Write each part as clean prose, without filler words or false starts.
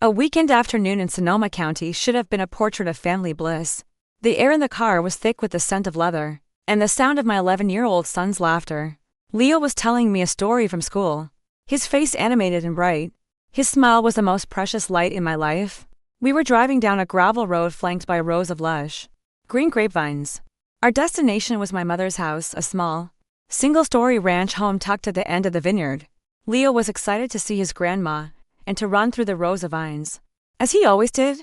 A weekend afternoon in Sonoma County should have been a portrait of family bliss. The air in the car was thick with the scent of leather, and the sound of my 11-year-old son's laughter. Leo was telling me a story from school. His face animated and bright. His smile was the most precious light in my life. We were driving down a gravel road flanked by rows of lush green grapevines. Our destination was my mother's house, a small, single-story ranch home tucked at the end of the vineyard. Leo was excited to see his grandma and to run through the rows of vines, as he always did.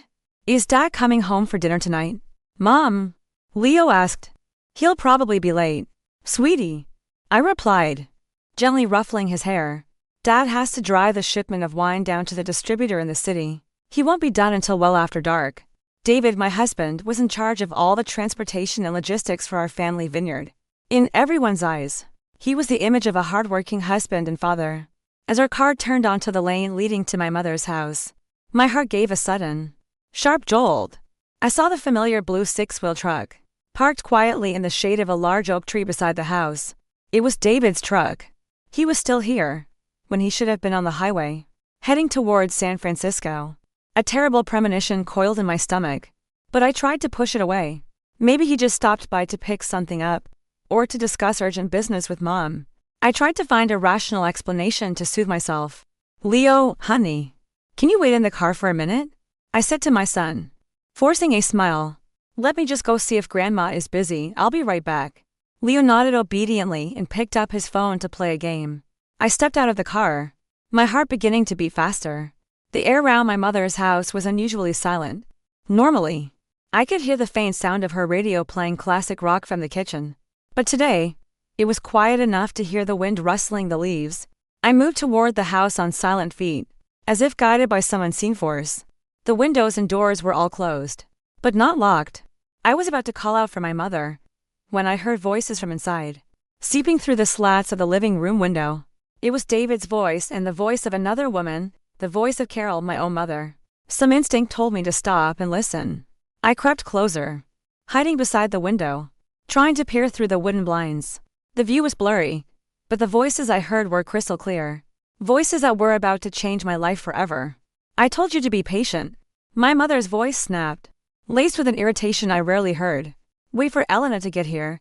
"Is Dad coming home for dinner tonight, Mom?" Leo asked. "He'll probably be late, sweetie," I replied, gently ruffling his hair. "Dad has to drive the shipment of wine down to the distributor in the city. He won't be done until well after dark." David, my husband, was in charge of all the transportation and logistics for our family vineyard. In everyone's eyes, he was the image of a hardworking husband and father. As our car turned onto the lane leading to my mother's house, my heart gave a sudden, sharp jolt. I saw the familiar blue six-wheel truck, parked quietly in the shade of a large oak tree beside the house. It was David's truck. He was still here, when he should have been on the highway, heading towards San Francisco. A terrible premonition coiled in my stomach, but I tried to push it away. Maybe he just stopped by to pick something up, or to discuss urgent business with Mom. I tried to find a rational explanation to soothe myself. "Leo, honey, can you wait in the car for a minute?" I said to my son, forcing a smile. "Let me just go see if Grandma is busy, I'll be right back." Leo nodded obediently and picked up his phone to play a game. I stepped out of the car, my heart beginning to beat faster. The air around my mother's house was unusually silent. Normally, I could hear the faint sound of her radio playing classic rock from the kitchen. But today, it was quiet enough to hear the wind rustling the leaves. I moved toward the house on silent feet, as if guided by some unseen force. The windows and doors were all closed, but not locked. I was about to call out for my mother, when I heard voices from inside, seeping through the slats of the living room window. It was David's voice and the voice of another woman, the voice of Carol, my own mother. Some instinct told me to stop and listen. I crept closer, hiding beside the window, trying to peer through the wooden blinds. The view was blurry, but the voices I heard were crystal clear. Voices that were about to change my life forever. "I told you to be patient," my mother's voice snapped, laced with an irritation I rarely heard. "Wait for Elena to get here,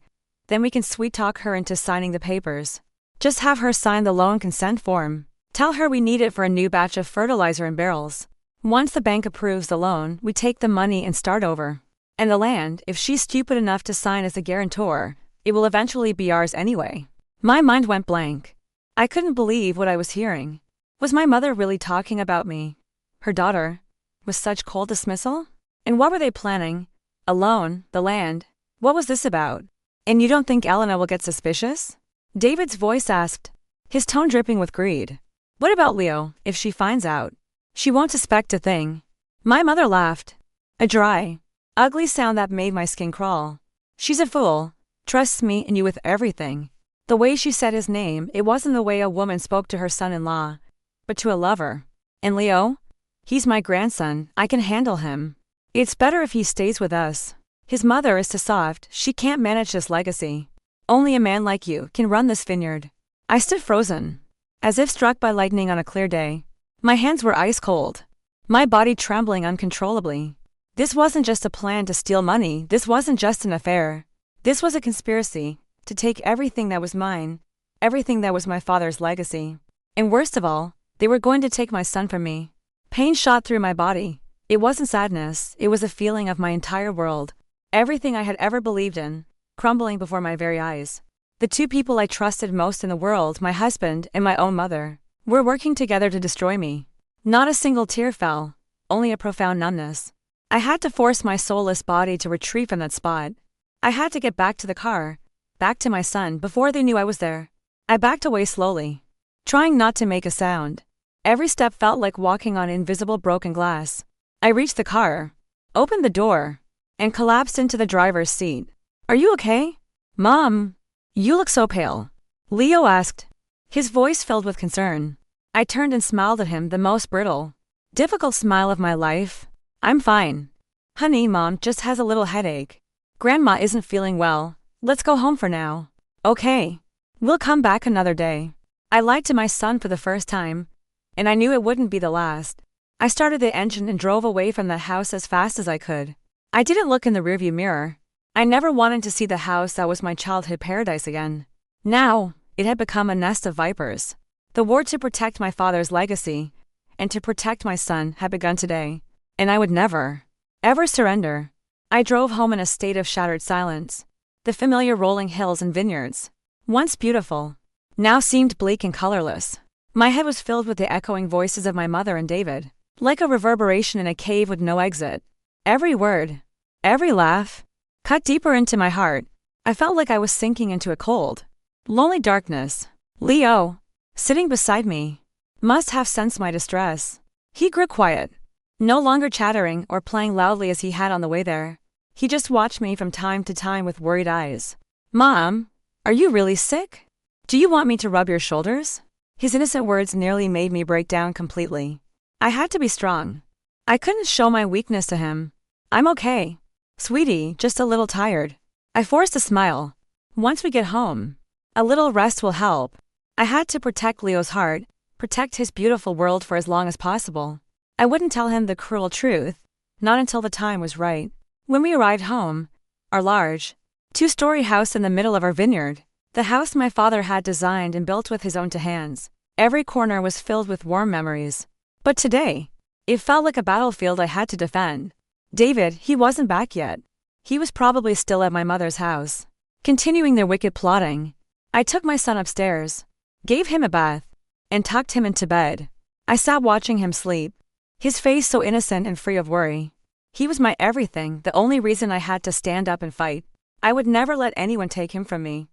then we can sweet-talk her into signing the papers. Just have her sign the loan consent form. Tell her we need it for a new batch of fertilizer in barrels. Once the bank approves the loan, we take the money and start over. And the land, if she's stupid enough to sign as a guarantor, it will eventually be ours anyway." My mind went blank. I couldn't believe what I was hearing. Was my mother really talking about me, her daughter, with such cold dismissal? And what were they planning? A loan, the land. What was this about? "And you don't think Elena will get suspicious?" David's voice asked, his tone dripping with greed. "What about Leo, if she finds out? She won't suspect a thing." My mother laughed. A dry, ugly sound that made my skin crawl. "She's a fool. Trusts me and you with everything." The way she said his name, it wasn't the way a woman spoke to her son-in-law, but to a lover. "And Leo? He's my grandson, I can handle him. It's better if he stays with us. His mother is too soft, she can't manage this legacy. Only a man like you can run this vineyard." I stood frozen, as if struck by lightning on a clear day. My hands were ice cold, my body trembling uncontrollably. This wasn't just a plan to steal money, this wasn't just an affair. This was a conspiracy to take everything that was mine, everything that was my father's legacy. And worst of all, they were going to take my son from me. Pain shot through my body. It wasn't sadness, it was a feeling of my entire world, everything I had ever believed in, crumbling before my very eyes. The two people I trusted most in the world, my husband and my own mother, were working together to destroy me. Not a single tear fell, only a profound numbness. I had to force my soulless body to retreat from that spot. I had to get back to the car, back to my son, before they knew I was there. I backed away slowly, trying not to make a sound. Every step felt like walking on invisible broken glass. I reached the car, opened the door, and collapsed into the driver's seat. "Are you okay? Mom, you look so pale," Leo asked, his voice filled with concern. I turned and smiled at him, the most brittle, difficult smile of my life. "I'm fine. Honey, Mom just has a little headache. Grandma isn't feeling well. Let's go home for now." "Okay. We'll come back another day." I lied to my son for the first time, and I knew it wouldn't be the last. I started the engine and drove away from the house as fast as I could. I didn't look in the rearview mirror. I never wanted to see the house that was my childhood paradise again. Now, it had become a nest of vipers. The war to protect my father's legacy and to protect my son had begun today, and I would never, ever surrender. I drove home in a state of shattered silence. The familiar rolling hills and vineyards, once beautiful, now seemed bleak and colorless. My head was filled with the echoing voices of my mother and David, like a reverberation in a cave with no exit. Every word, every laugh, cut deeper into my heart. I felt like I was sinking into a cold, lonely darkness. Leo, sitting beside me, must have sensed my distress. He grew quiet, no longer chattering or playing loudly as he had on the way there. He just watched me from time to time with worried eyes. "Mom, are you really sick? Do you want me to rub your shoulders?" His innocent words nearly made me break down completely. I had to be strong. I couldn't show my weakness to him. "I'm okay, sweetie, just a little tired." I forced a smile. "Once we get home, a little rest will help." I had to protect Leo's heart, protect his beautiful world for as long as possible. I wouldn't tell him the cruel truth, not until the time was right. When we arrived home, our large, two-story house in the middle of our vineyard, the house my father had designed and built with his own two hands, every corner was filled with warm memories. But today, it felt like a battlefield I had to defend. David, he wasn't back yet. He was probably still at my mother's house, continuing their wicked plotting. I took my son upstairs, gave him a bath, and tucked him into bed. I sat watching him sleep, his face so innocent and free of worry. He was my everything, the only reason I had to stand up and fight. I would never let anyone take him from me,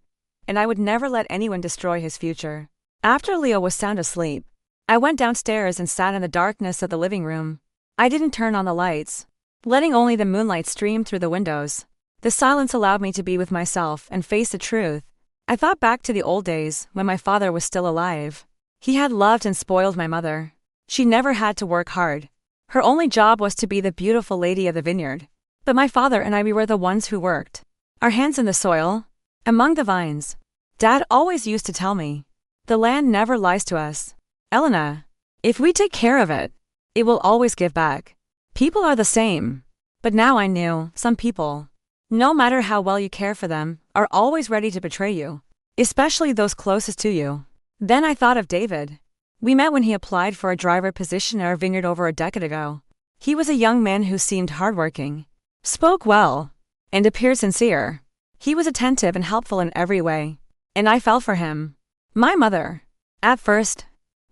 and I would never let anyone destroy his future. After Leo was sound asleep, I went downstairs and sat in the darkness of the living room. I didn't turn on the lights, letting only the moonlight stream through the windows. The silence allowed me to be with myself and face the truth. I thought back to the old days when my father was still alive. He had loved and spoiled my mother. She never had to work hard. Her only job was to be the beautiful lady of the vineyard. But my father and I, we were the ones who worked, our hands in the soil, among the vines. Dad always used to tell me, "The land never lies to us, Elena. If we take care of it, it will always give back." People are the same. But now I knew, some people, no matter how well you care for them, are always ready to betray you, especially those closest to you. Then I thought of David. We met when he applied for a driver position at our vineyard over a decade ago. He was a young man who seemed hardworking, spoke well, and appeared sincere. He was attentive and helpful in every way, and I fell for him. My mother, at first,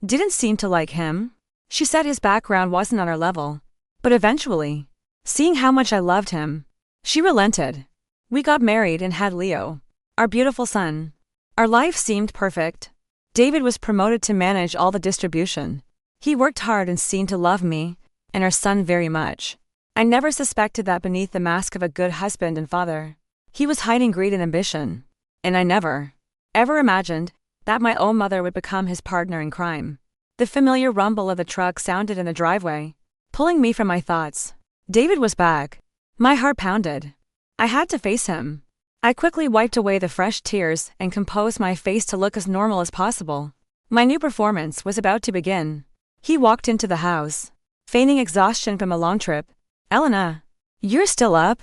didn't seem to like him. She said his background wasn't on our level, but eventually, seeing how much I loved him, she relented. We got married and had Leo, our beautiful son. Our life seemed perfect. David was promoted to manage all the distribution. He worked hard and seemed to love me and our son very much. I never suspected that beneath the mask of a good husband and father, he was hiding greed and ambition. And I never, ever imagined that my own mother would become his partner in crime. The familiar rumble of the truck sounded in the driveway, pulling me from my thoughts. David was back. My heart pounded. I had to face him. I quickly wiped away the fresh tears and composed my face to look as normal as possible. My new performance was about to begin. He walked into the house, feigning exhaustion from a long trip. "Elena, you're still up?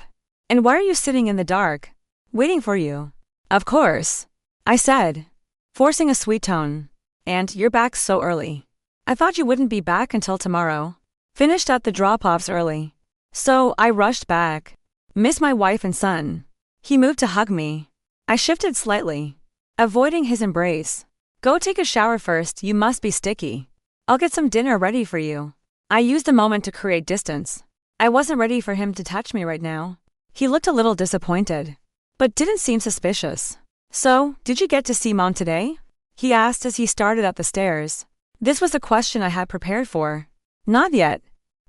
And why are you sitting in the dark, waiting for you?" "Of course," I said, forcing a sweet tone. "And you're back so early. I thought you wouldn't be back until tomorrow. Finished up the drop-offs early, so I rushed back. Miss my wife and son." He moved to hug me. I shifted slightly, avoiding his embrace. "Go take a shower first, you must be sticky. I'll get some dinner ready for you." I used the moment to create distance. I wasn't ready for him to touch me right now. He looked a little disappointed, but didn't seem suspicious. "So, did you get to see Mom today?" he asked as he started up the stairs. This was the question I had prepared for. "Not yet."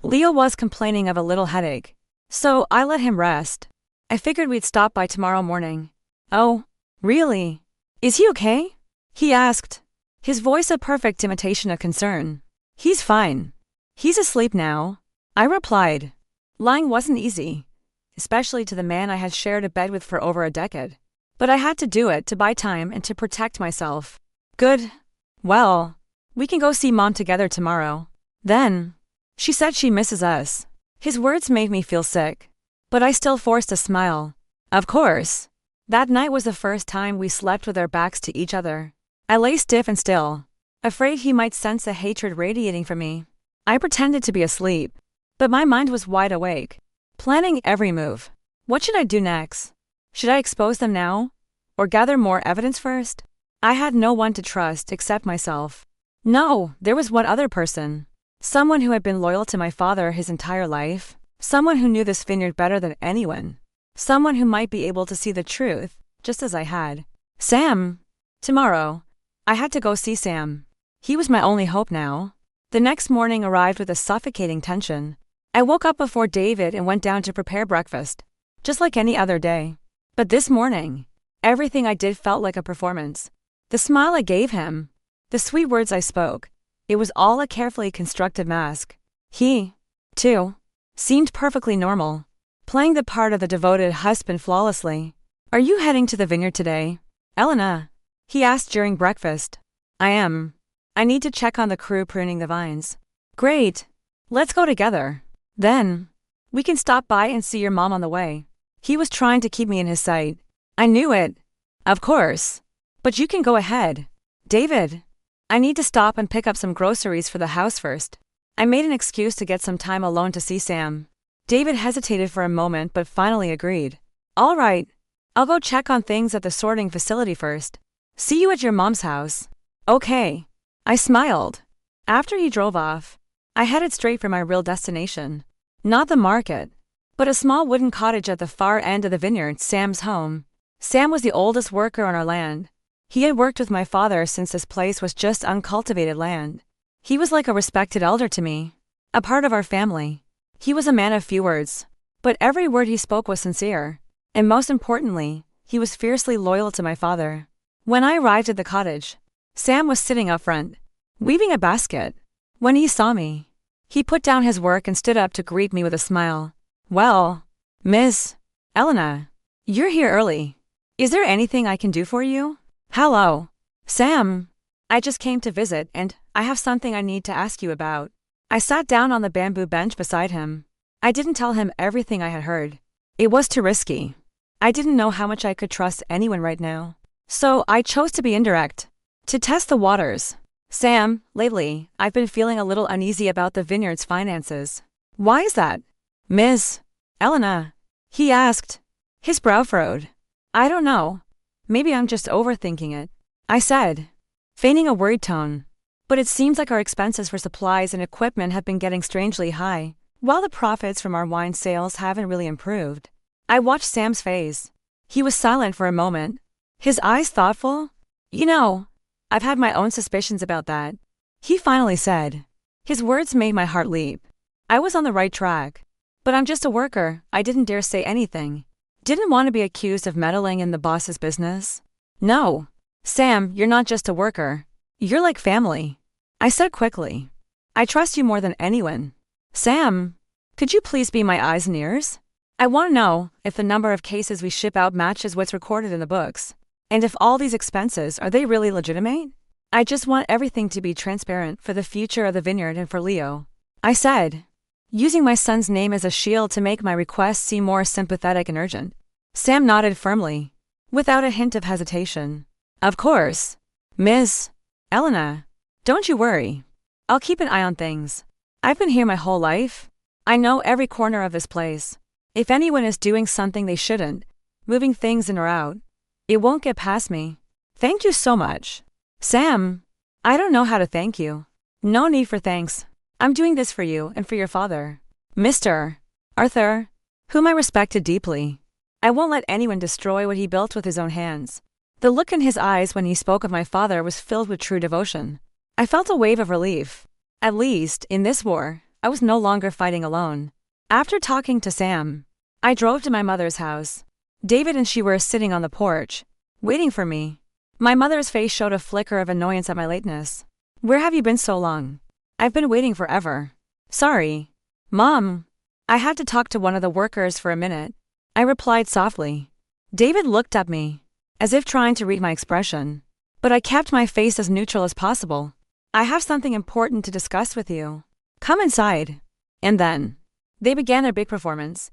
Leo was complaining of a little headache, so I let him rest. I figured we'd stop by tomorrow morning. "Oh, really? Is he okay?" he asked, his voice a perfect imitation of concern. "He's fine. He's asleep now," I replied. Lying wasn't easy, especially to the man I had shared a bed with for over a decade. But I had to do it to buy time and to protect myself. "Good. Well, we can go see Mom together tomorrow. Then, She said she misses us. His words made me feel sick, but I still forced a smile. Of course. That night was the first time we slept with our backs to each other. I lay stiff and still, afraid he might sense the hatred radiating from me. I pretended to be asleep, but my mind was wide awake, planning every move. What should I do next? Should I expose them now, or gather more evidence first? I had no one to trust except myself. No, there was one other person. Someone who had been loyal to my father his entire life. Someone who knew this vineyard better than anyone. Someone who might be able to see the truth, just as I had. Sam! Tomorrow, I had to go see Sam. He was my only hope now. The next morning arrived with a suffocating tension. I woke up before David and went down to prepare breakfast, just like any other day. But this morning, everything I did felt like a performance. The smile I gave him, the sweet words I spoke, it was all a carefully constructed mask. He, too, seemed perfectly normal, playing the part of the devoted husband flawlessly. Are you heading to the vineyard today, Elena? He asked during breakfast. I am. I need to check on the crew pruning the vines. Great. Let's go together. Then, we can stop by and see your mom on the way. He was trying to keep me in his sight. I knew it. Of course. But you can go ahead. David, I need to stop and pick up some groceries for the house first. I made an excuse to get some time alone to see Sam. David hesitated for a moment but finally agreed. All right. I'll go check on things at the sorting facility first. See you at your mom's house. Okay. I smiled. After he drove off, I headed straight for my real destination. Not the market, but a small wooden cottage at the far end of the vineyard, Sam's home. Sam was the oldest worker on our land. He had worked with my father since this place was just uncultivated land. He was like a respected elder to me, a part of our family. He was a man of few words, but every word he spoke was sincere, and most importantly, he was fiercely loyal to my father. When I arrived at the cottage, Sam was sitting up front, weaving a basket. When he saw me, he put down his work and stood up to greet me with a smile. Well, Miss Elena, you're here early. Is there anything I can do for you? Hello, Sam. I just came to visit and I have something I need to ask you about. I sat down on the bamboo bench beside him. I didn't tell him everything I had heard. It was too risky. I didn't know how much I could trust anyone right now. So I chose to be indirect, to test the waters. Sam, lately, I've been feeling a little uneasy about the vineyard's finances. Why is that? Miss Elena, he asked. His brow furrowed. I don't know. Maybe I'm just overthinking it, I said, feigning a worried tone. But it seems like our expenses for supplies and equipment have been getting strangely high, while the profits from our wine sales haven't really improved. I watched Sam's face. He was silent for a moment, his eyes thoughtful. You know, I've had my own suspicions about that, he finally said. His words made my heart leap. I was on the right track. But I'm just a worker, I didn't dare say anything. Didn't want to be accused of meddling in the boss's business. No, Sam, you're not just a worker. You're like family, I said quickly. I trust you more than anyone. Sam, could you please be my eyes and ears? I want to know if the number of cases we ship out matches what's recorded in the books. And if all these expenses, are they really legitimate? I just want everything to be transparent for the future of the vineyard and for Leo, I said, using my son's name as a shield to make my request seem more sympathetic and urgent. Sam nodded firmly, without a hint of hesitation. Of course, Miss Elena. Don't you worry. I'll keep an eye on things. I've been here my whole life. I know every corner of this place. If anyone is doing something they shouldn't, moving things in or out, it won't get past me. Thank you so much. Sam, I don't know how to thank you. No need for thanks. I'm doing this for you and for your father, Mr. Arthur, whom I respected deeply. I won't let anyone destroy what he built with his own hands. The look in his eyes when he spoke of my father was filled with true devotion. I felt a wave of relief. At least, in this war, I was no longer fighting alone. After talking to Sam, I drove to my mother's house. David and she were sitting on the porch, waiting for me. My mother's face showed a flicker of annoyance at my lateness. Where have you been so long? I've been waiting forever. Sorry, Mom. I had to talk to one of the workers for a minute, I replied softly. David looked at me, as if trying to read my expression, but I kept my face as neutral as possible. I have something important to discuss with you. Come inside. And then, they began their big performance.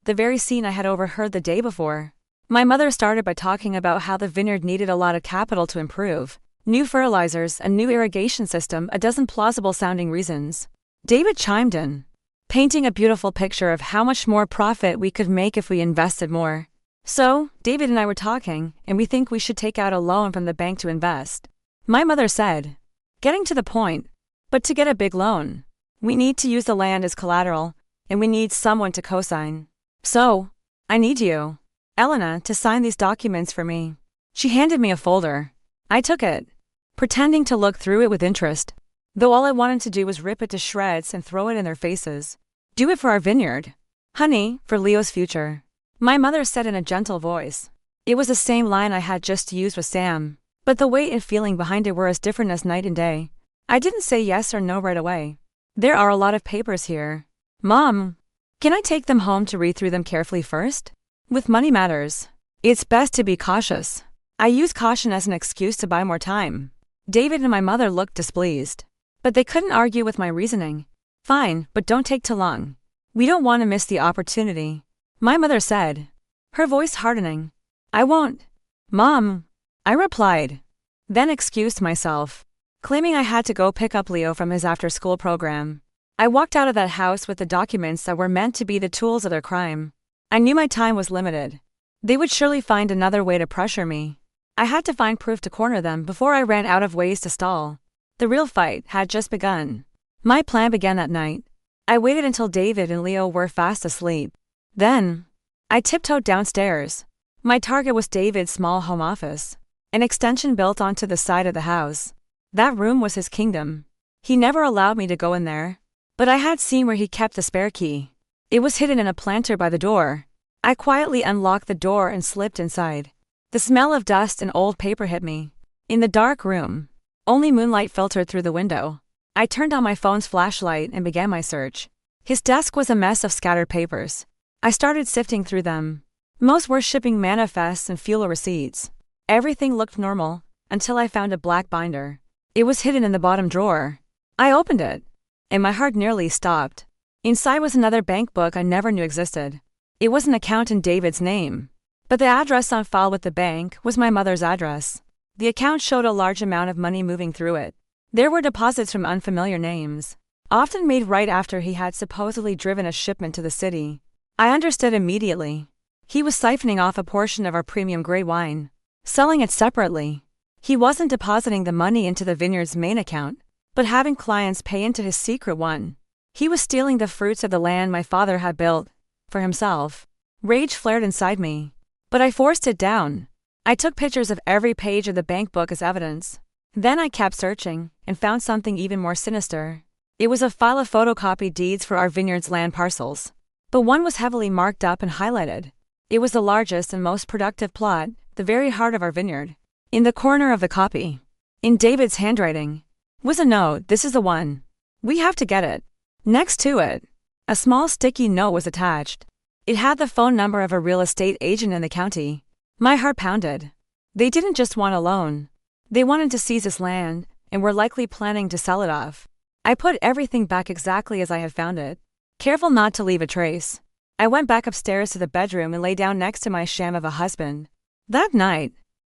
The very scene I had overheard the day before. My mother started by talking about how the vineyard needed a lot of capital to improve. New fertilizers, a new irrigation system, a dozen plausible-sounding reasons. David chimed in, painting a beautiful picture of how much more profit we could make if we invested more. So, David and I were talking, and we think we should take out a loan from the bank to invest. My mother said, getting to the point, but to get a big loan, we need to use the land as collateral, and we need someone to co-sign. So, I need you, Elena, to sign these documents for me. She handed me a folder. I took it, pretending to look through it with interest, though all I wanted to do was rip it to shreds and throw it in their faces. Do it for our vineyard. Honey, for Leo's future. My mother said in a gentle voice. It was the same line I had just used with Sam, but the weight and feeling behind it were as different as night and day. I didn't say yes or no right away. There are a lot of papers here. Mom, can I take them home to read through them carefully first? With money matters, it's best to be cautious. I used caution as an excuse to buy more time. David and my mother looked displeased, but they couldn't argue with my reasoning. Fine, but don't take too long. We don't want to miss the opportunity, my mother said, her voice hardening. I won't, Mom, I replied, then excused myself, claiming I had to go pick up Leo from his after-school program. I walked out of that house with the documents that were meant to be the tools of their crime. I knew my time was limited. They would surely find another way to pressure me. I had to find proof to corner them before I ran out of ways to stall. The real fight had just begun. My plan began that night. I waited until David and Leo were fast asleep. Then, I tiptoed downstairs. My target was David's small home office, an extension built onto the side of the house. That room was his kingdom. He never allowed me to go in there, but I had seen where he kept the spare key. It was hidden in a planter by the door. I quietly unlocked the door and slipped inside. The smell of dust and old paper hit me. In the dark room, only moonlight filtered through the window. I turned on my phone's flashlight and began my search. His desk was a mess of scattered papers. I started sifting through them. Most were shipping manifests and fuel receipts. Everything looked normal, until I found a black binder. It was hidden in the bottom drawer. I opened it, and my heart nearly stopped. Inside was another bank book I never knew existed. It was an account in David's name, but the address on file with the bank was my mother's address. The account showed a large amount of money moving through it. There were deposits from unfamiliar names, often made right after he had supposedly driven a shipment to the city. I understood immediately. He was siphoning off a portion of our premium-grade wine, selling it separately. He wasn't depositing the money into the vineyard's main account, but having clients pay into his secret one. He was stealing the fruits of the land my father had built for himself. Rage flared inside me, but I forced it down. I took pictures of every page of the bank book as evidence. Then I kept searching and found something even more sinister. It was a file of photocopied deeds for our vineyard's land parcels, but one was heavily marked up and highlighted. It was the largest and most productive plot, the very heart of our vineyard. In the corner of the copy, in David's handwriting, was a note. This is the one. We have to get it. Next to it, a small sticky note was attached. It had the phone number of a real estate agent in the county. My heart pounded. They didn't just want a loan. They wanted to seize this land, and were likely planning to sell it off. I put everything back exactly as I had found it, careful not to leave a trace. I went back upstairs to the bedroom and lay down next to my sham of a husband. That night,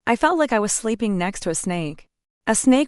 I felt like I was sleeping next to a snake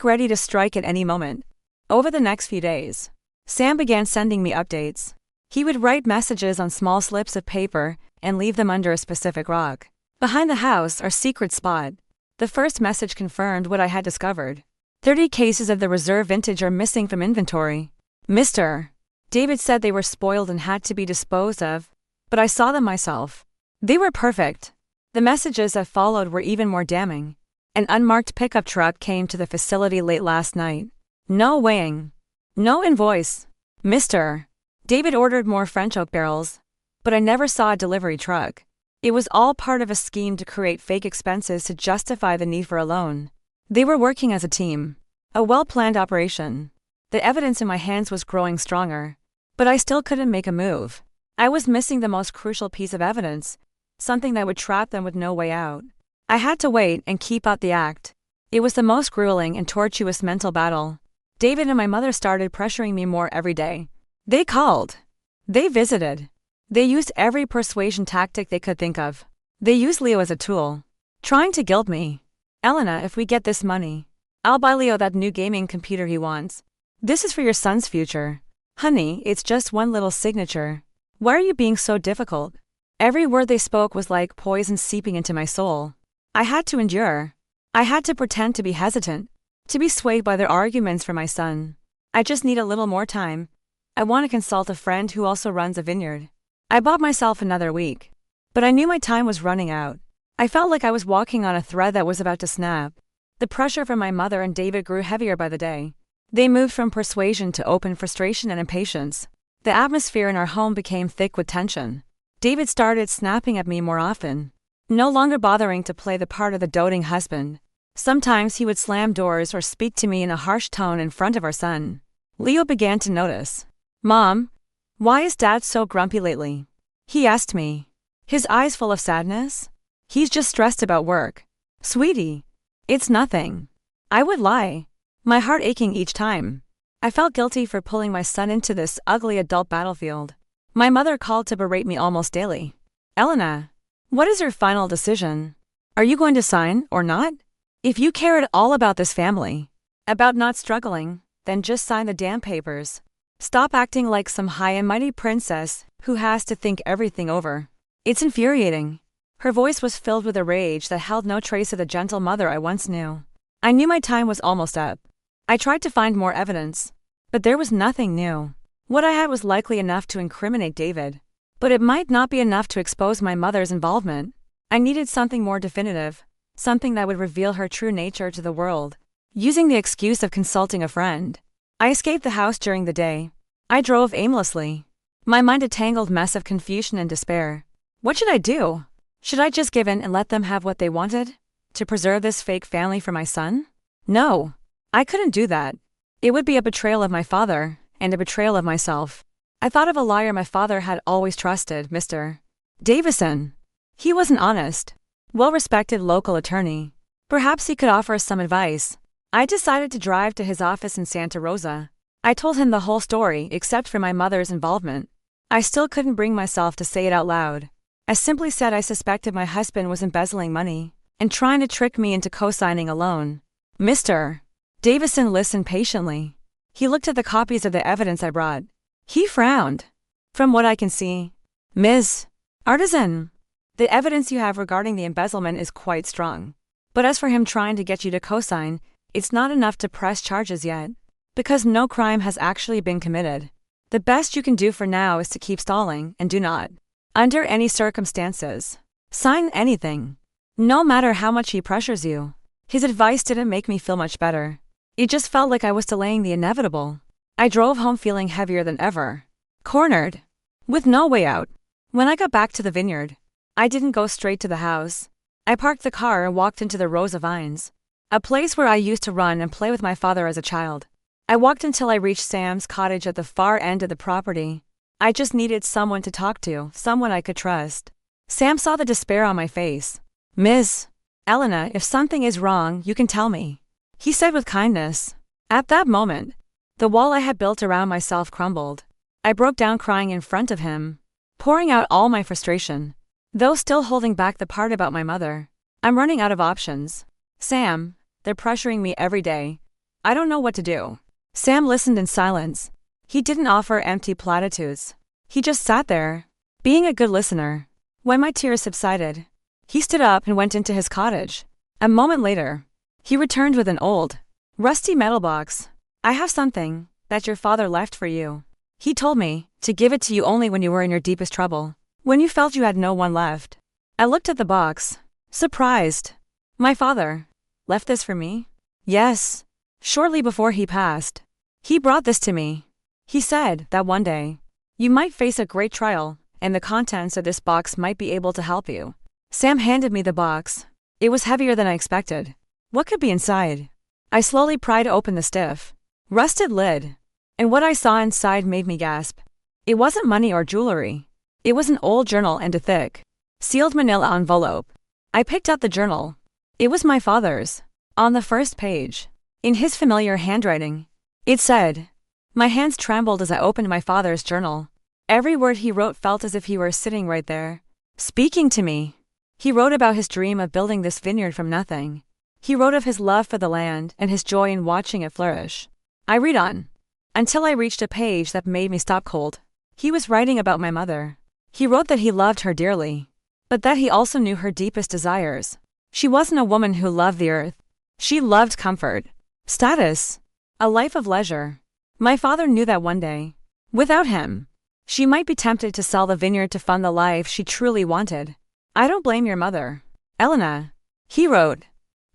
ready to strike at any moment. Over the next few days, Sam began sending me updates. He would write messages on small slips of paper and leave them under a specific rock. Behind the house, our secret spot. The first message confirmed what I had discovered. 30 cases of the reserve vintage are missing from inventory. Mr. David said they were spoiled and had to be disposed of, but I saw them myself. They were perfect. The messages that followed were even more damning. An unmarked pickup truck came to the facility late last night. No weighing. No invoice. Mr. David ordered more French oak barrels, but I never saw a delivery truck. It was all part of a scheme to create fake expenses to justify the need for a loan. They were working as a team. A well-planned operation. The evidence in my hands was growing stronger, but I still couldn't make a move. I was missing the most crucial piece of evidence, something that would trap them with no way out. I had to wait and keep out the act. It was the most grueling and tortuous mental battle. David and my mother started pressuring me more every day. They called, They visited. They used every persuasion tactic they could think of. They used Leo as a tool, trying to guilt me. Elena, if we get this money, I'll buy Leo that new gaming computer he wants. This is for your son's future. Honey, it's just one little signature. Why are you being so difficult? Every word they spoke was like poison seeping into my soul. I had to endure. I had to pretend to be hesitant, to be swayed by their arguments for my son. I just need a little more time. I want to consult a friend who also runs a vineyard. I bought myself another week. But I knew my time was running out. I felt like I was walking on a thread that was about to snap. The pressure from my mother and David grew heavier by the day. They moved from persuasion to open frustration and impatience. The atmosphere in our home became thick with tension. David started snapping at me more often, no longer bothering to play the part of the doting husband. Sometimes he would slam doors or speak to me in a harsh tone in front of our son. Leo began to notice. Mom, why is Dad so grumpy lately? He asked me, his eyes full of sadness. He's just stressed about work. Sweetie, it's nothing. I would lie, my heart aching each time. I felt guilty for pulling my son into this ugly adult battlefield. My mother called to berate me almost daily. Elena, what is your final decision? Are you going to sign or not? If you care at all about this family, about not struggling, then just sign the damn papers. Stop acting like some high and mighty princess who has to think everything over. It's infuriating. Her voice was filled with a rage that held no trace of the gentle mother I once knew. I knew my time was almost up. I tried to find more evidence, but there was nothing new. What I had was likely enough to incriminate David, but it might not be enough to expose my mother's involvement. I needed something more definitive, something that would reveal her true nature to the world. Using the excuse of consulting a friend, I escaped the house during the day. I drove aimlessly, my mind a tangled mess of confusion and despair. What should I do? Should I just give in and let them have what they wanted? To preserve this fake family for my son? No, I couldn't do that. It would be a betrayal of my father, and a betrayal of myself. I thought of a lawyer my father had always trusted, Mr. Davison. He was an honest, well-respected local attorney. Perhaps he could offer us some advice. I decided to drive to his office in Santa Rosa. I told him the whole story except for my mother's involvement. I still couldn't bring myself to say it out loud. I simply said I suspected my husband was embezzling money and trying to trick me into co-signing a loan. Mr. Davison listened patiently. He looked at the copies of the evidence I brought. He frowned. From what I can see, Ms. Artisan, the evidence you have regarding the embezzlement is quite strong. But as for him trying to get you to co-sign, it's not enough to press charges yet, because no crime has actually been committed. The best you can do for now is to keep stalling and do not, under any circumstances, sign anything. No matter how much he pressures you. His advice didn't make me feel much better. It just felt like I was delaying the inevitable. I drove home feeling heavier than ever. Cornered. With no way out. When I got back to the vineyard, I didn't go straight to the house. I parked the car and walked into the rows of vines, a place where I used to run and play with my father as a child. I walked until I reached Sam's cottage at the far end of the property. I just needed someone to talk to, someone I could trust. Sam saw the despair on my face. Ms. Elena, if something is wrong, you can tell me, he said with kindness. At that moment, the wall I had built around myself crumbled. I broke down crying in front of him, pouring out all my frustration, though still holding back the part about my mother. I'm running out of options. Sam, they're pressuring me every day. I don't know what to do. Sam listened in silence. He didn't offer empty platitudes. He just sat there, being a good listener. When my tears subsided, he stood up and went into his cottage. A moment later, he returned with an old, rusty metal box. I have something that your father left for you. He told me to give it to you only when you were in your deepest trouble, when you felt you had no one left. I looked at the box, surprised. My father left this for me? Yes. Shortly before he passed, he brought this to me. He said that one day, you might face a great trial, and the contents of this box might be able to help you. Sam handed me the box. It was heavier than I expected. What could be inside? I slowly pried open the stiff, rusted lid, and what I saw inside made me gasp. It wasn't money or jewelry. It was an old journal and a thick, sealed manila envelope. I picked up the journal. It was my father's. On the first page, in his familiar handwriting, it said, my hands trembled as I opened my father's journal. Every word he wrote felt as if he were sitting right there, speaking to me. He wrote about his dream of building this vineyard from nothing. He wrote of his love for the land and his joy in watching it flourish. I read on, until I reached a page that made me stop cold. He was writing about my mother. He wrote that he loved her dearly, but that he also knew her deepest desires. She wasn't a woman who loved the earth. She loved comfort, status, a life of leisure. My father knew that one day, without him, she might be tempted to sell the vineyard to fund the life she truly wanted. I don't blame your mother, Elena. He wrote,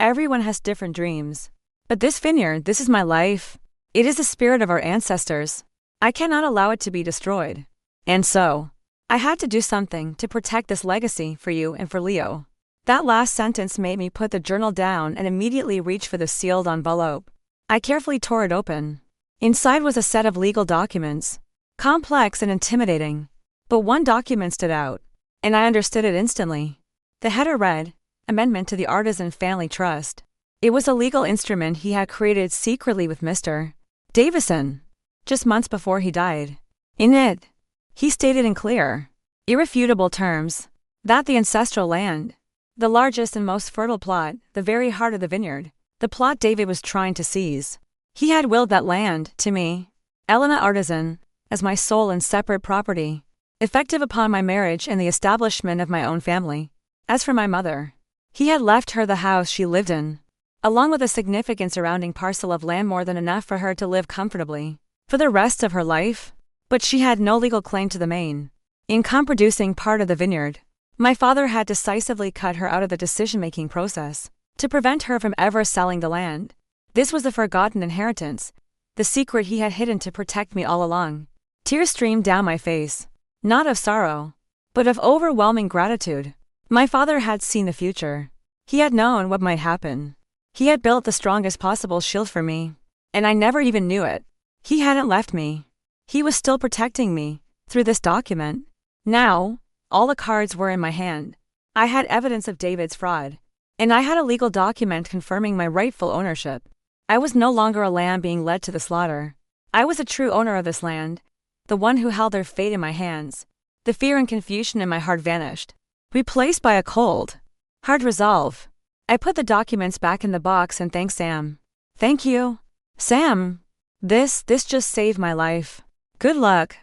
everyone has different dreams. But this vineyard, this is my life. It is the spirit of our ancestors. I cannot allow it to be destroyed. And so, I had to do something to protect this legacy for you and for Leo. That last sentence made me put the journal down and immediately reach for the sealed envelope. I carefully tore it open. Inside was a set of legal documents, complex and intimidating. But one document stood out, and I understood it instantly. The header read, Amendment to the Artisan Family Trust. It was a legal instrument he had created secretly with Mr. Davison, just months before he died. In it, he stated in clear, irrefutable terms, that the ancestral land, the largest and most fertile plot, the very heart of the vineyard, the plot David was trying to seize. He had willed that land to me, Elena Artisan, as my sole and separate property, effective upon my marriage and the establishment of my own family. As for my mother, he had left her the house she lived in, along with a significant surrounding parcel of land, more than enough for her to live comfortably for the rest of her life. But she had no legal claim to the main, income-producing part of the vineyard. My father had decisively cut her out of the decision-making process to prevent her from ever selling the land. This was the forgotten inheritance, the secret he had hidden to protect me all along. Tears streamed down my face, not of sorrow, but of overwhelming gratitude. My father had seen the future. He had known what might happen. He had built the strongest possible shield for me, and I never even knew it. He hadn't left me. He was still protecting me, through this document. Now, all the cards were in my hand. I had evidence of David's fraud, and I had a legal document confirming my rightful ownership. I was no longer a lamb being led to the slaughter. I was a true owner of this land, the one who held their fate in my hands. The fear and confusion in my heart vanished, replaced by a cold, hard resolve. I put the documents back in the box and thanked Sam. Thank you, Sam. This just saved my life. Good luck,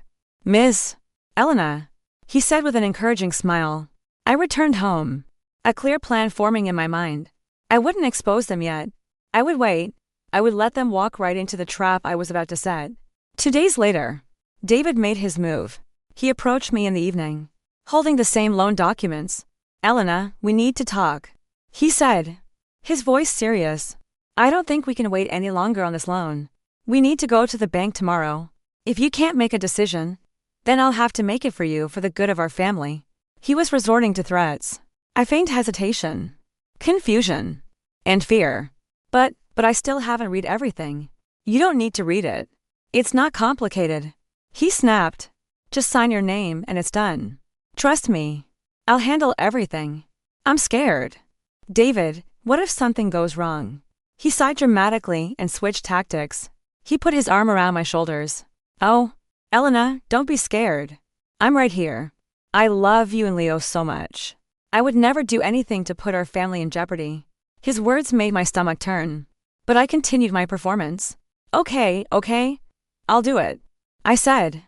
Miss Elena, he said with an encouraging smile. I returned home, a clear plan forming in my mind. I wouldn't expose them yet. I would wait. I would let them walk right into the trap I was about to set. 2 days later, David made his move. He approached me in the evening, holding the same loan documents. Elena, we need to talk, he said, his voice serious. I don't think we can wait any longer on this loan. We need to go to the bank tomorrow. If you can't make a decision, then I'll have to make it for you for the good of our family. He was resorting to threats. I feigned hesitation, confusion, and fear. But I still haven't read everything. You don't need to read it. It's not complicated, he snapped. Just sign your name and it's done. Trust me. I'll handle everything. I'm scared. David, what if something goes wrong? He sighed dramatically and switched tactics. He put his arm around my shoulders. Oh, Elena, don't be scared. I'm right here. I love you and Leo so much. I would never do anything to put our family in jeopardy. His words made my stomach turn. But I continued my performance. Okay, I'll do it, I said,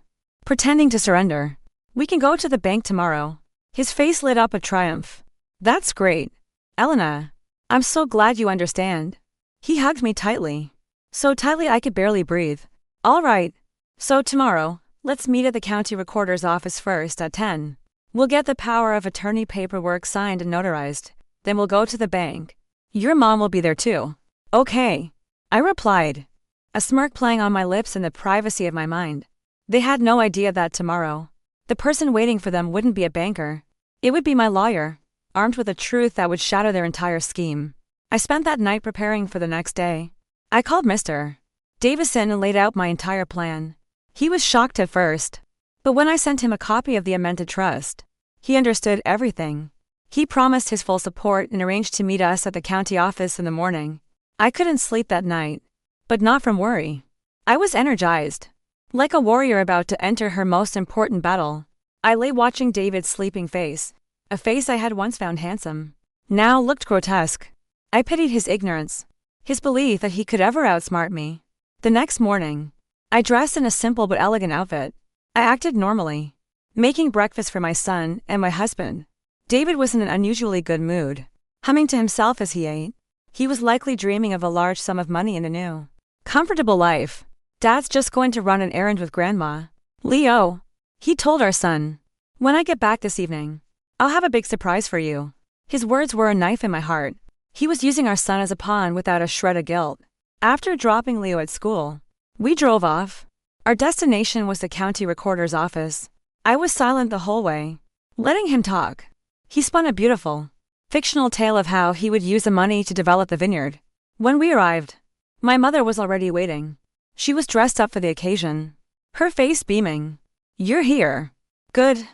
pretending to surrender. We can go to the bank tomorrow. His face lit up with triumph. That's great, Elena. I'm so glad you understand. He hugged me tightly. So tightly I could barely breathe. All right. So tomorrow, let's meet at the county recorder's office first at 10. We'll get the power of attorney paperwork signed and notarized. Then we'll go to the bank. Your mom will be there too. Okay, I replied, a smirk playing on my lips in the privacy of my mind. They had no idea that tomorrow, the person waiting for them wouldn't be a banker. It would be my lawyer, armed with a truth that would shatter their entire scheme. I spent that night preparing for the next day. I called Mr. Davison and laid out my entire plan. He was shocked at first, but when I sent him a copy of the amended trust, he understood everything. He promised his full support and arranged to meet us at the county office in the morning. I couldn't sleep that night, but not from worry. I was energized. like a warrior about to enter her most important battle. I lay watching David's sleeping face. A face I had once found handsome now looked grotesque. I pitied his ignorance, his belief that he could ever outsmart me. The next morning, I dressed in a simple but elegant outfit. I acted normally, making breakfast for my son and my husband. David was in an unusually good mood, humming to himself as he ate. He was likely dreaming of a large sum of money and a new, comfortable life. "Dad's just going to run an errand with Grandma, Leo," he told our son. "When I get back this evening, I'll have a big surprise for you." His words were a knife in my heart. He was using our son as a pawn without a shred of guilt. After dropping Leo at school, we drove off. Our destination was the county recorder's office. I was silent the whole way, letting him talk. He spun a beautiful, fictional tale of how he would use the money to develop the vineyard. When we arrived, my mother was already waiting. She was dressed up for the occasion, her face beaming. "You're here. Good.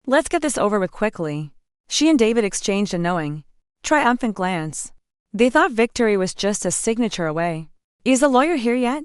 Let's get this over with quickly." She and David exchanged a knowing, triumphant glance. They thought victory was just a signature away. "Is the lawyer here yet,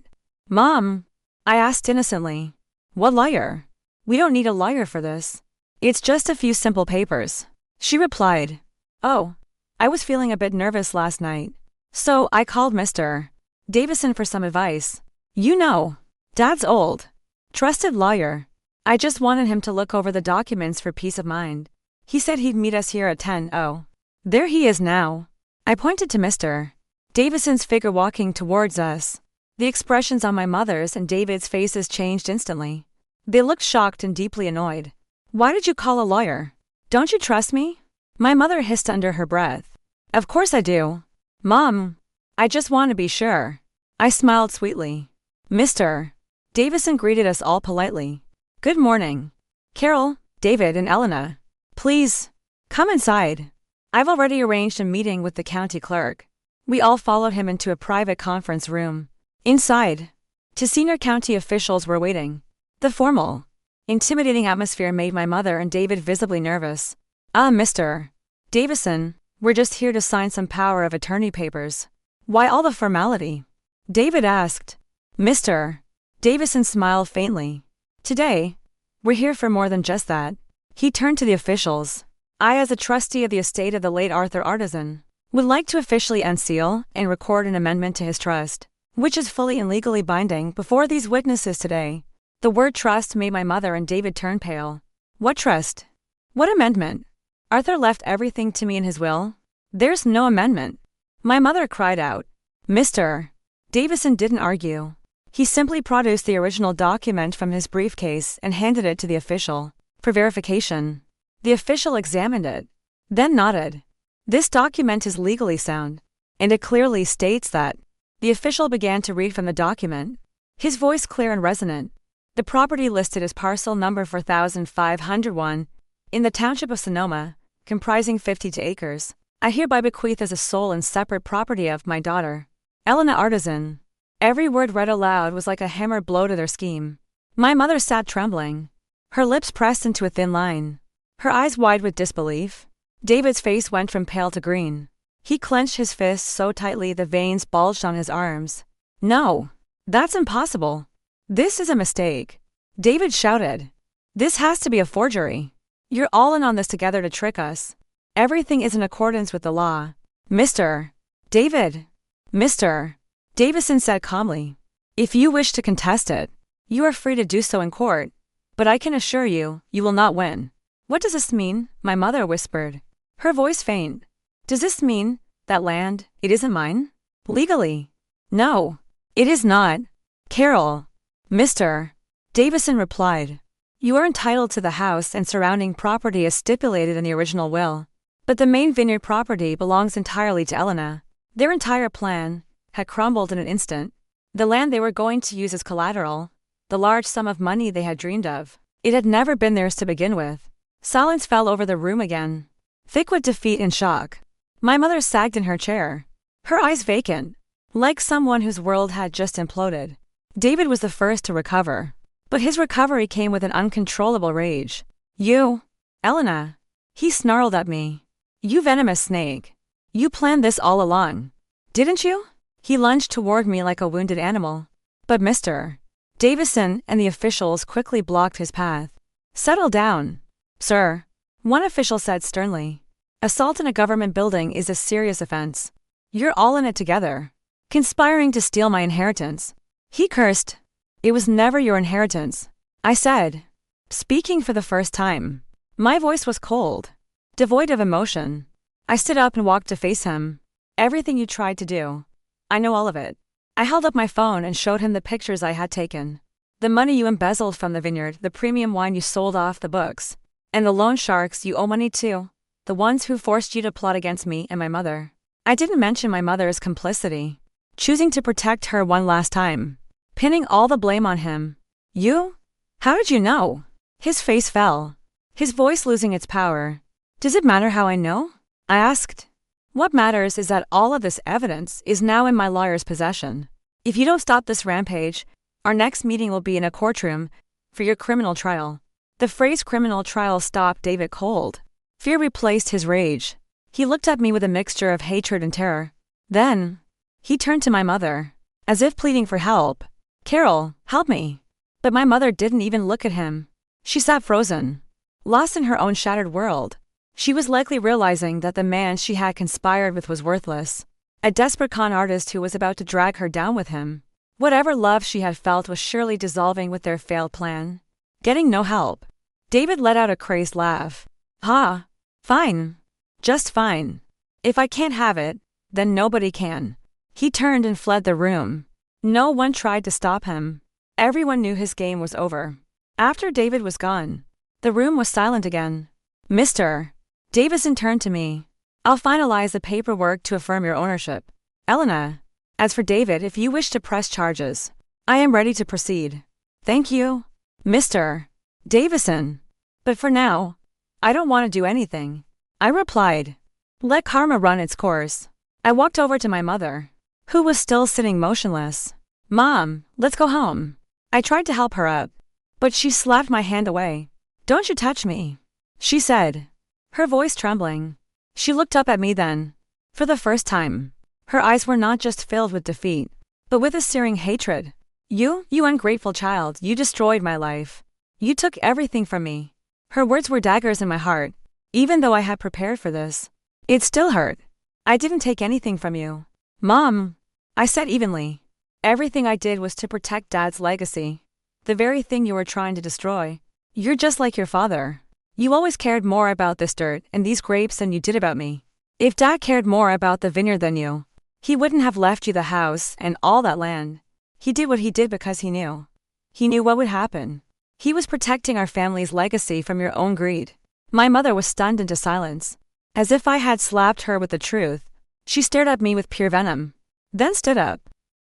Mom?" I asked innocently. "What lawyer? We don't need a lawyer for this. It's just a few simple papers," she replied. "Oh, I was feeling a bit nervous last night, so I called Mr. Davison for some advice. You know, Dad's old, trusted lawyer. I just wanted him to look over the documents for peace of mind. He said he'd meet us here at 10. Oh, there he is now." I pointed to Mr. Davison's figure walking towards us. The expressions on my mother's and David's faces changed instantly. They looked shocked and deeply annoyed. "Why did you call a lawyer? Don't you trust me?" My mother hissed under her breath. "Of course I do, Mom. I just want to be sure." I smiled sweetly. Mr. Davison greeted us all politely. "Good morning, Carol, David, and Elena. Please, come inside. I've already arranged a meeting with the county clerk." We all followed him into a private conference room. Inside, two senior county officials were waiting. The formal, intimidating atmosphere made my mother and David visibly nervous. Mr. Davison, we're just here to sign some power of attorney papers." "Why all the formality?" David asked. Mr. Davison smiled faintly. "Today, we're here for more than just that." He turned to the officials. "I, as a trustee of the estate of the late Arthur Artisan, would like to officially unseal and record an amendment to his trust, which is fully and legally binding before these witnesses today." The word trust made my mother and David turn pale. "What trust? What amendment? Arthur left everything to me in his will." "There's no amendment," my mother cried out. Mr. Davison didn't argue. He simply produced the original document from his briefcase and handed it to the official for verification. The official examined it, then nodded. "This document is legally sound, and it clearly states that." The official began to read from the document, his voice clear and resonant. "The property listed as parcel number 4501 in the township of Sonoma, comprising 52 acres, I hereby bequeath as a sole and separate property of my daughter, Elena Artisan." Every word read aloud was like a hammer blow to their scheme. My mother sat trembling, her lips pressed into a thin line, her eyes wide with disbelief. David's face went from pale to green. He clenched his fists so tightly the veins bulged on his arms. "No, that's impossible. This is a mistake," David shouted. "This has to be a forgery. You're all in on this together to trick us. Everything is in accordance with the law." Mr. David. Mr. Davison said calmly. "If you wish to contest it, you are free to do so in court, but I can assure you, you will not win." "What does this mean?" my mother whispered, her voice faint. "Does this mean that land, it isn't mine? Legally?" "No, it is not, Carol," Mr. Davison replied. "You are entitled to the house and surrounding property as stipulated in the original will, but the main vineyard property belongs entirely to Elena." Their entire plan had crumbled in an instant. The land they were going to use as collateral, the large sum of money they had dreamed of, it had never been theirs to begin with. Silence fell over the room again, thick with defeat and shock. My mother sagged in her chair, her eyes vacant, like someone whose world had just imploded. David was the first to recover, but his recovery came with an uncontrollable rage. "You, Elena," he snarled at me. "You venomous snake. You planned this all along, didn't you?" He lunged toward me like a wounded animal. But Mr. Davison and the officials quickly blocked his path. "Settle down, sir," one official said sternly. "Assault in a government building is a serious offense. You're all in it together, conspiring to steal my inheritance." He cursed. "It was never your inheritance," I said, speaking for the first time. My voice was cold, devoid of emotion. I stood up and walked to face him. "Everything you tried to do, I know all of it." I held up my phone and showed him the pictures I had taken. "The money you embezzled from the vineyard, the premium wine you sold off the books, and the loan sharks you owe money to, the ones who forced you to plot against me and my mother." I didn't mention my mother's complicity, choosing to protect her one last time, pinning all the blame on him. "You? How did you know?" His face fell, his voice losing its power. "Does it matter how I know?" I asked. "What matters is that all of this evidence is now in my lawyer's possession. If you don't stop this rampage, our next meeting will be in a courtroom for your criminal trial." The phrase criminal trial stopped David cold. Fear replaced his rage. He looked at me with a mixture of hatred and terror. Then, he turned to my mother, as if pleading for help. "Carol, help me." But my mother didn't even look at him. She sat frozen, lost in her own shattered world. She was likely realizing that the man she had conspired with was worthless, a desperate con artist who was about to drag her down with him. Whatever love she had felt was surely dissolving with their failed plan. Getting no help. David let out a crazed laugh. "Ha! Fine. Just fine. If I can't have it, then nobody can." He turned and fled the room. No one tried to stop him. Everyone knew his game was over. After David was gone, the room was silent again. "Mr. Davison turned to me. "I'll finalize the paperwork to affirm your ownership, Elena. As for David, if you wish to press charges, I am ready to proceed." "Thank you, Mr. Davison. But for now, I don't want to do anything," I replied. "Let karma run its course." I walked over to my mother, who was still sitting motionless. "Mom, let's go home." I tried to help her up, but she slapped my hand away. "Don't you touch me," she said, her voice trembling. She looked up at me then. For the first time, her eyes were not just filled with defeat, but with a searing hatred. You ungrateful child, you destroyed my life. You took everything from me." Her words were daggers in my heart. Even though I had prepared for this, it still hurt. "I didn't take anything from you, Mom," I said evenly. "Everything I did was to protect Dad's legacy, the very thing you were trying to destroy. You're just like your father. You always cared more about this dirt and these grapes than you did about me. If Dad cared more about the vineyard than you, he wouldn't have left you the house and all that land. He did what he did because he knew. He knew what would happen. He was protecting our family's legacy from your own greed." My mother was stunned into silence. As if I had slapped her with the truth, she stared at me with pure venom, then stood up.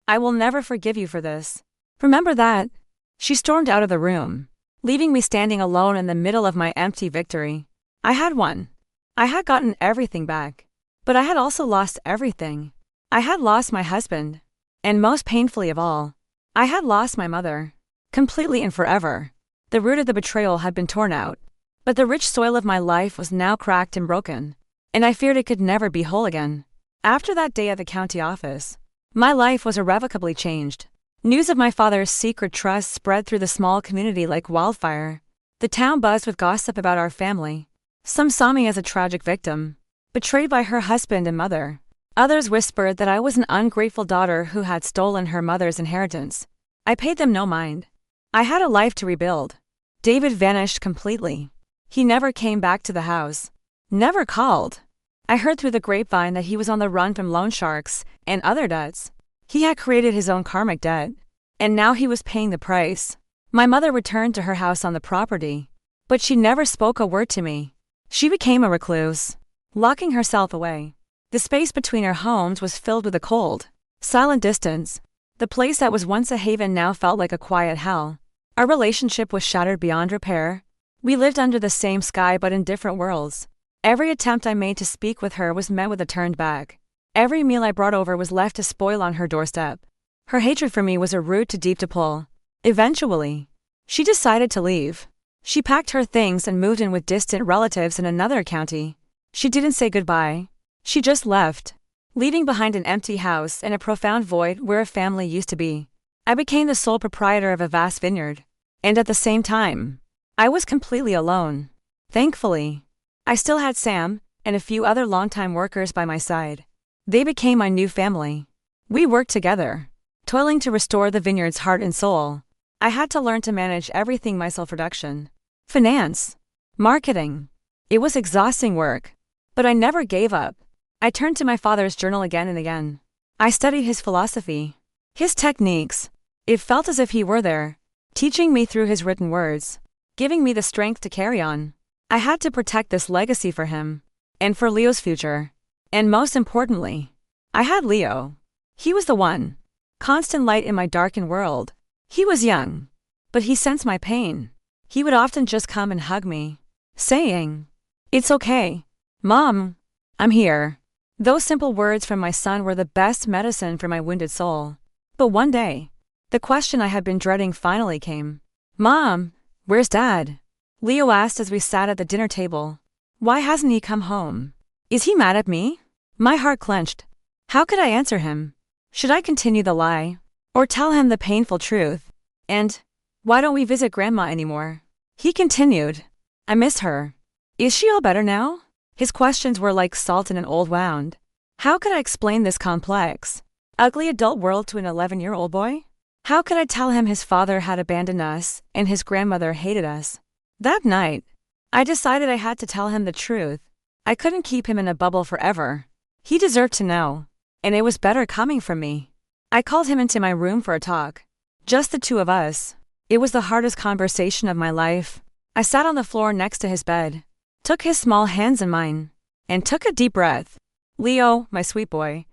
"I will never forgive you for this. Remember that." She stormed out of the room, leaving me standing alone in the middle of my empty victory. I had won. I had gotten everything back. But I had also lost everything. I had lost my husband. And most painfully of all, I had lost my mother. Completely and forever. The root of the betrayal had been torn out. But the rich soil of my life was now cracked and broken, and I feared it could never be whole again. After that day at the county office, my life was irrevocably changed. News of my father's secret trust spread through the small community like wildfire. The town buzzed with gossip about our family. Some saw me as a tragic victim, betrayed by her husband and mother. Others whispered that I was an ungrateful daughter who had stolen her mother's inheritance. I paid them no mind. I had a life to rebuild. David vanished completely. He never came back to the house. Never called. I heard through the grapevine that he was on the run from loan sharks and other debts. He had created his own karmic debt, and now he was paying the price. My mother returned to her house on the property, but she never spoke a word to me. She became a recluse, locking herself away. The space between our homes was filled with a cold, silent distance. The place that was once a haven now felt like a quiet hell. Our relationship was shattered beyond repair. We lived under the same sky but in different worlds. Every attempt I made to speak with her was met with a turned back. Every meal I brought over was left to spoil on her doorstep. Her hatred for me was a root too deep to pull. Eventually, she decided to leave. She packed her things and moved in with distant relatives in another county. She didn't say goodbye. She just left, leaving behind an empty house and a profound void where a family used to be. I became the sole proprietor of a vast vineyard. And at the same time, I was completely alone. Thankfully, I still had Sam and a few other longtime workers by my side. They became my new family. We worked together, toiling to restore the vineyard's heart and soul. I had to learn to manage everything myself: production, finance, marketing. It was exhausting work, but I never gave up. I turned to my father's journal again and again. I studied his philosophy, his techniques. It felt as if he were there, teaching me through his written words, giving me the strength to carry on. I had to protect this legacy for him, and for Leo's future. And most importantly, I had Leo. He was the one constant light in my darkened world. He was young, but he sensed my pain. He would often just come and hug me, saying, "It's okay, Mom, I'm here." Those simple words from my son were the best medicine for my wounded soul. But one day, the question I had been dreading finally came. "Mom, where's Dad?" Leo asked as we sat at the dinner table. "Why hasn't he come home? Is he mad at me?" My heart clenched. How could I answer him? Should I continue the lie, or tell him the painful truth? And, "Why don't we visit Grandma anymore?" He continued, "I miss her. Is she all better now?" His questions were like salt in an old wound. How could I explain this complex, ugly adult world to an 11-year-old boy? How could I tell him his father had abandoned us and his grandmother hated us? That night, I decided I had to tell him the truth. I couldn't keep him in a bubble forever. He deserved to know, and it was better coming from me. I called him into my room for a talk. Just the two of us. It was the hardest conversation of my life. I sat on the floor next to his bed, took his small hands in mine, and took a deep breath. "Leo, my sweet boy,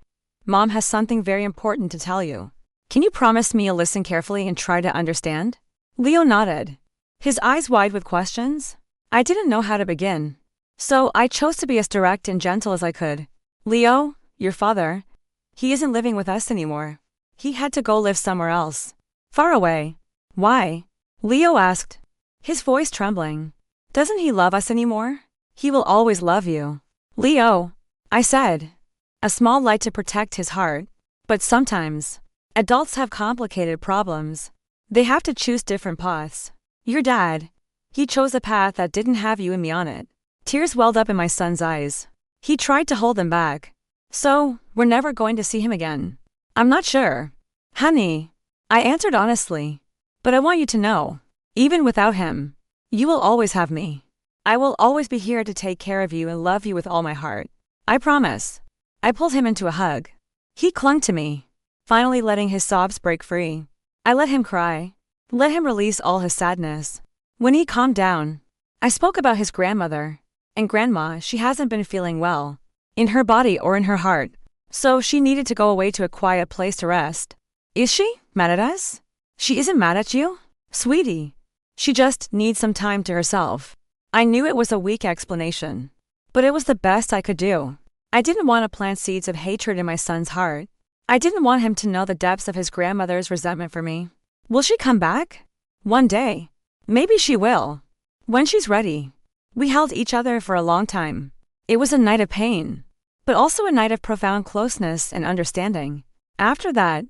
Mom has something very important to tell you. Can you promise me you'll listen carefully and try to understand?" Leo nodded, his eyes wide with questions. I didn't know how to begin, so I chose to be as direct and gentle as I could. "Leo, your father, he isn't living with us anymore. He had to go live somewhere else, far away." "Why?" Leo asked, his voice trembling. "Doesn't he love us anymore?" "He will always love you, Leo," I said, a small light to protect his heart. But sometimes, adults have complicated problems. They have to choose different paths. Your dad, he chose a path that didn't have you and me on it. Tears welled up in my son's eyes. He tried to hold them back. "So, we're never going to see him again?" "I'm not sure, honey," I answered honestly. "But I want you to know, even without him, you will always have me. I will always be here to take care of you and love you with all my heart. I promise." I pulled him into a hug. He clung to me, finally letting his sobs break free. I let him cry, let him release all his sadness. When he calmed down, I spoke about his grandmother. And Grandma, she hasn't been feeling well, in her body or in her heart, so she needed to go away to a quiet place to rest. "Is she mad at us?" "She isn't mad at you, sweetie. She just needs some time to herself." I knew it was a weak explanation, but it was the best I could do. I didn't want to plant seeds of hatred in my son's heart. I didn't want him to know the depths of his grandmother's resentment for me. Will she come back? One day. Maybe she will. When she's ready. We held each other for a long time. It was a night of pain, but also a night of profound closeness and understanding. After that,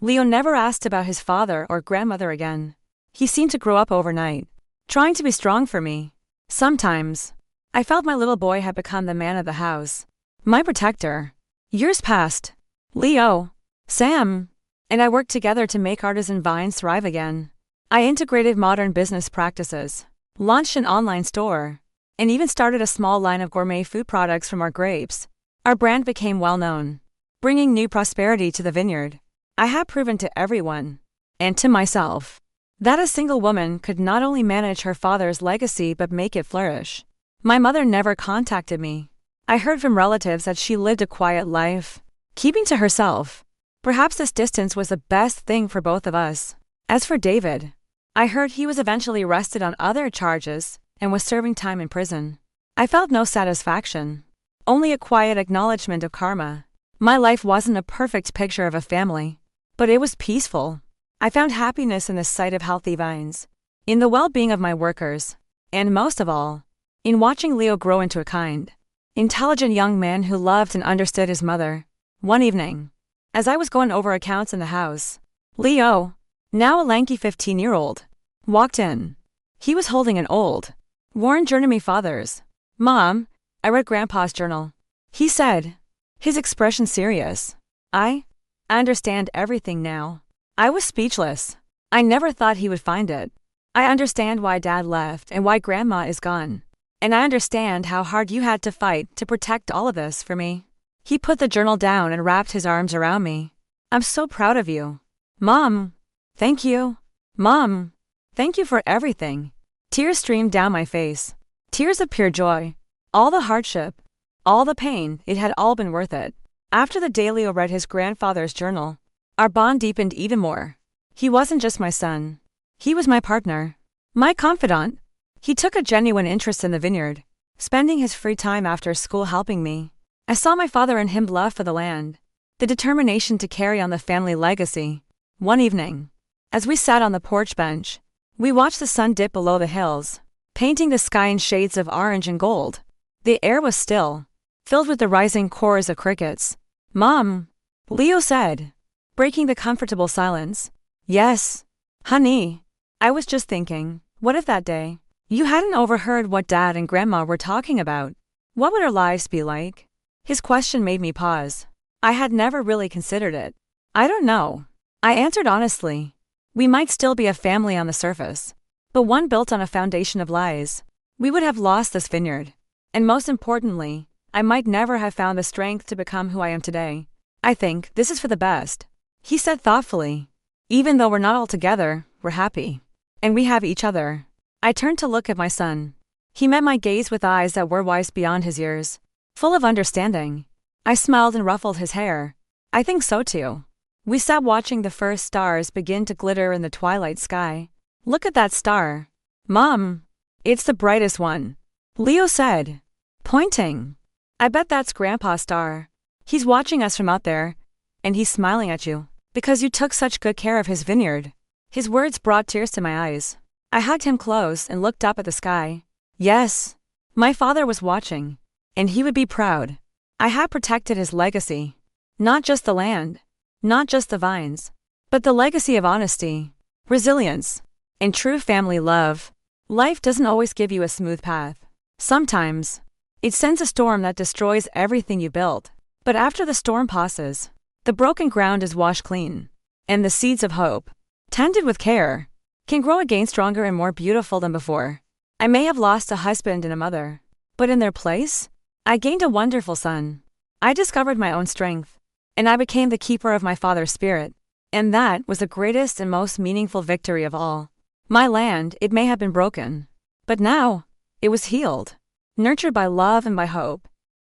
Leo never asked about his father or grandmother again. He seemed to grow up overnight, trying to be strong for me. Sometimes, I felt my little boy had become the man of the house, my protector. Years passed. Leo, Sam, and I worked together to make artisan vines thrive again. I integrated modern business practices, launched an online store, and even started a small line of gourmet food products from our grapes. Our brand became well known, bringing new prosperity to the vineyard. I had proven to everyone, and to myself, that a single woman could not only manage her father's legacy but make it flourish. My mother never contacted me. I heard from relatives that she lived a quiet life, keeping to herself. Perhaps this distance was the best thing for both of us. As for David, I heard he was eventually arrested on other charges and was serving time in prison. I felt no satisfaction, only a quiet acknowledgement of karma. My life wasn't a perfect picture of a family, but it was peaceful. I found happiness in the sight of healthy vines, in the well-being of my workers, and most of all, in watching Leo grow into a kind, intelligent young man who loved and understood his mother. One evening, as I was going over accounts in the house, "Leo, now a lanky 15-year-old, walked in. He was holding an old, worn journey father's. "Mom, I read Grandpa's journal," he said, his expression serious. I understand everything now." I was speechless. I never thought he would find it. I understand why Dad left and why Grandma is gone. And I understand how hard you had to fight to protect all of this for me. He put the journal down and wrapped his arms around me. "I'm so proud of you. Mom, thank you. Mom, thank you for everything." Tears streamed down my face. Tears of pure joy. All the hardship, all the pain, it had all been worth it. After the day Leo read his grandfather's journal, our bond deepened even more. He wasn't just my son. He was my partner, my confidant. He took a genuine interest in the vineyard, spending his free time after school helping me. I saw my father in him love for the land, the determination to carry on the family legacy. One evening, as we sat on the porch bench, we watched the sun dip below the hills, painting the sky in shades of orange and gold. The air was still, filled with the rising chorus of crickets. "Mom," Leo said, breaking the comfortable silence. "Yes, honey. I was just thinking, what if that day you hadn't overheard what Dad and Grandma were talking about? What would our lives be like?" His question made me pause. I had never really considered it. "I don't know," I answered honestly. "We might still be a family on the surface, but one built on a foundation of lies. We would have lost this vineyard. And most importantly, I might never have found the strength to become who I am today. I think this is for the best," he said thoughtfully. "Even though we're not all together, we're happy. And we have each other." I turned to look at my son. He met my gaze with eyes that were wise beyond his years, full of understanding. I smiled and ruffled his hair. "I think so too." We sat watching the first stars begin to glitter in the twilight sky. "Look at that star, Mom. It's the brightest one," Leo said, pointing. "I bet that's Grandpa's star. He's watching us from out there, and he's smiling at you, because you took such good care of his vineyard." His words brought tears to my eyes. I hugged him close and looked up at the sky. Yes, my father was watching, and he would be proud. I had protected his legacy. Not just the land, not just the vines, but the legacy of honesty, resilience, and true family love. Life doesn't always give you a smooth path. Sometimes, it sends a storm that destroys everything you built. But after the storm passes, the broken ground is washed clean, and the seeds of hope, tended with care, can grow again stronger and more beautiful than before. I may have lost a husband and a mother, but in their place, I gained a wonderful son. I discovered my own strength, and I became the keeper of my father's spirit. And that was the greatest and most meaningful victory of all. My land, it may have been broken, but now, it was healed, nurtured by love and by hope.